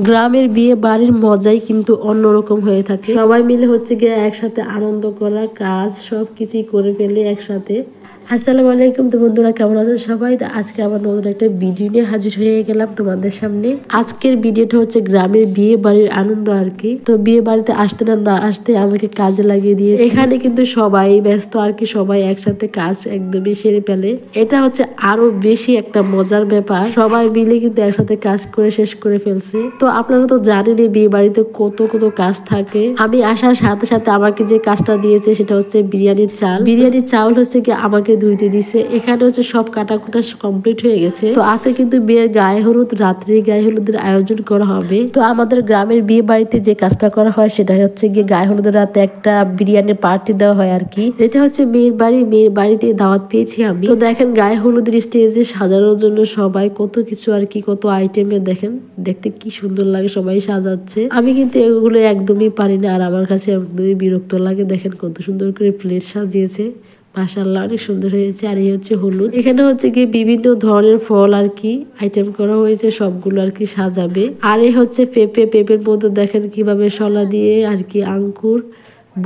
গ্রামের বিয়ে বাড়ির মজাই কিন্তু অন্যরকম হয়ে থাকে। সবাই মিলে হচ্ছে গিয়ে একসাথে আনন্দ করা, কাজ সবকিছুই করে ফেলে একসাথে। আসসালামু আলাইকুম। তো বন্ধুরা কেমন আছেন সবাই? তো আজকে আবার নতুন একটা ভিডিও নিয়ে হাজির হয়ে গেলাম তোমাদের সামনে। আজকের ভিডিওটা হচ্ছে গ্রামের বিয়ে বাড়ির আনন্দ আর কি। তো বিয়ে বাড়িতে আসতে না আসতে আমাকে কাজে লাগিয়ে দিয়েছে। এখানে কিন্তু সবাই ব্যস্ত আর কি, সবাই একসাথে কাজ একদমই সেরে ফেলে। এটা হচ্ছে আরো বেশি একটা মজার ব্যাপার, সবাই মিলে কিন্তু একসাথে কাজ করে শেষ করে ফেলছে। তো আপনারা তো জানেনই বিয়ে বাড়িতে কত কত কাজ থাকে। আমি আসার সাথে সাথে আমাকে যে কাজটা দিয়েছে সেটা হচ্ছে বিরিয়ানির চাল। বিরিয়ানির চাউল হচ্ছে কি আমাকে ধুইতে দিছে। এখানে হচ্ছে সব কাটাকুটা কমপ্লিট হয়ে গেছে। তো আজকে কিন্তু বিয়ের গায়ে হলুদ, রাত্রে গায়ে হলুদের আয়োজন করা হবে। তো আমাদের গ্রামের বিয়ে বাড়িতে যে কাজটা করা হয় সেটা হচ্ছে গিয়ে গায়ে হলুদের রাতে একটা বিরিয়ানির পার্টি দেওয়া হয় আর কি। এটা হচ্ছে মেয়ের বাড়ি, মেয়ের বাড়িতে দাওয়াত পেয়েছি আমি। তো দেখেন গায়ে হলুদের স্টেজে সাজানোর জন্য সবাই কত কিছু আর কি, কত আইটেমে দেখেন, দেখতে কি সুন্দর লাগে, সবাই সাজাচ্ছে। আমি কিন্তু এগুলো একদমই পারি না, আর আমার কাছে একদমই বিরক্ত লাগে। দেখেন কত সুন্দর করে প্লেট সাজিয়েছে, মাশাআল্লাহ অনেক সুন্দর হয়েছে। আর এই হচ্ছে হলুদ। এখানে হচ্ছে কি বিভিন্ন ধরনের ফল আর কি আইটেম করা হয়েছে, সবগুলো আর কি সাজাবে। আর এই হচ্ছে পেঁপের মধ্যে দেখেন কিভাবে শলা দিয়ে আর কি আঙ্কুর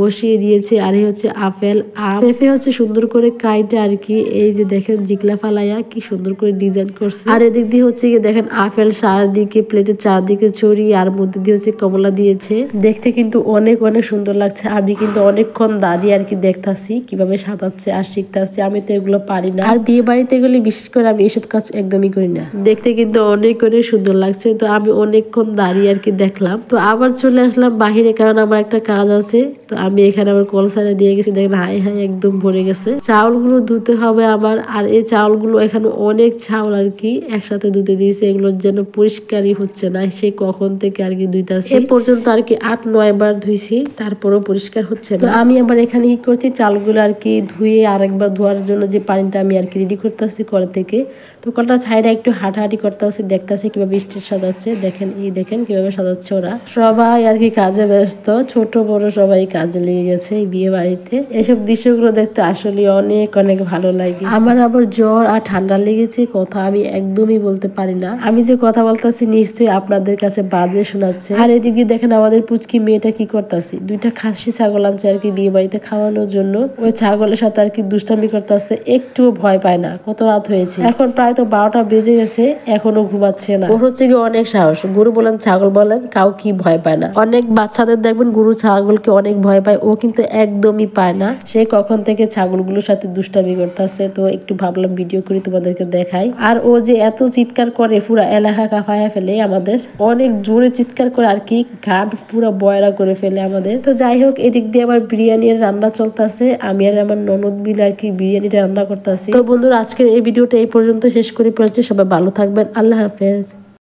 বসিয়ে দিয়েছে। আর এই হচ্ছে আপেল, পেঁপে হচ্ছে সুন্দর করে কাইটে আর কি, এই যে দেখেন জিকলা ফালাইয়া কি সুন্দর করে ডিজাইন করছে। আর এদিক দিয়ে হচ্ছে কি দেখেন আপেল চারদিকে প্লেটের চারদিকে ছড়িয়ে, আর মধ্যে দিয়ে হচ্ছে কমলা দিয়েছে। দেখতে কিন্তু অনেক অনেক সুন্দর লাগছে। আমি কিন্তু অনেকক্ষণ দাঁড়িয়ে আর কি দেখতাছি কিভাবে সাজাচ্ছে আর শিখতাছি। আমি তো এগুলো পারি না, আর বিয়ে বাড়িতে গেলে বিশেষ করে আমি এসব কাজ একদমই করি না। দেখতে কিন্তু অনেক অনেক সুন্দর লাগছে। তো আমি অনেকক্ষণ দাঁড়িয়ে আর কি দেখলাম। তো আবার চলে আসলাম বাহিরে, কারণ আমার একটা কাজ আছে। তো আমি এখানে আবার কলসারে দিয়ে গেছি, দেখেন হাই হাই একদম ভরে গেছে। চাউলগুলো ধুতে হবে আমার। আর এই চাউলগুলো এখানে অনেক চাউল আর কি একসাথে ধুতে দিয়েছে, এগুলোর জন্য পরিষ্কারই হচ্ছে না। সেই কখন থেকে আর কি ধুইতাছি, এ পর্যন্ত আর কি 8-9 বার ধুইছি, তারপরও পরিষ্কার হচ্ছে না। আমি আবার এখানে কি করছি, চালগুলো আর কি ধুয়ে আরেকবার ধোয়ার জন্য যে পানিটা আমি আর কি রেডি করতেছি কল থেকে। তো কলটা ছাইরা একটু হাঁটাহাঁটি করতেছি, দেখতেছি কিভাবে স্টেজ সাজাচ্ছে। দেখেন এই দেখেন কিভাবে সাজাচ্ছে ওরা। সবাই আর কি কাজে ব্যস্ত, ছোট বড় সবাই কাজে লেগে গেছে এই বিয়ে বাড়িতে। এসব দৃশ্যগুলো দেখতে আসলে অনেক অনেক ভালো লাগে। আমার আবার জ্বর আর ঠান্ডা লেগেছে, কথা আমি একদমই বলতে পারি না। আমি যে কথা বলতেছি নিশ্চয়ই আপনাদের কাছে বাজে শোনাচ্ছে। আর এদিকে দেখেন আমাদের পুচকি মেয়েটা কি করতেছি, দুইটা খাসি ছাগল আনছে আর কি বিয়ে বাড়িতে খাওয়ানোর জন্য। ওই ছাগলের সাথে আর কি দুষ্টামি করতেছে, একটুও ভয় পায় না। কত রাত হয়েছে, এখন প্রায় তো 12টা বেজে গেছে, এখনো ঘুমাচ্ছে না। ওর হচ্ছে কি অনেক সাহস, গরু বলেন ছাগল বলেন কাউ কি ভয় পায় না। অনেক বাচ্চাদের দেখবেন গরু ছাগলকে অনেক ভয় পায়, ও কিন্তু একদমই পায় না। সে কখন থেকে ছাগলগুলোর সাথে দুষ্টামি করতেছে। তো একটু ভাবলাম ভিডিও করে তোমাদেরকে দেখাই। আর ও যে এত চিৎকার করে পুরা এলাকা কাঁপায়া ফেলে আমাদের, অনেক জোরে চিৎকার করে আর কি, গান পুরো বয়রা করে ফেলে আমাদের। তো যাই হোক, এদিক দিয়ে আবার বিরিয়ানির রান্না চলতেছে। আমি আর আমার ননদ মিলে আর কি বিরিয়ানিটা রান্না করতেছি। তো বন্ধুরা আজকের এই ভিডিওটা এই পর্যন্ত শেষ করে ফেলছি। সবাই ভালো থাকবেন, আল্লাহ হাফেজ।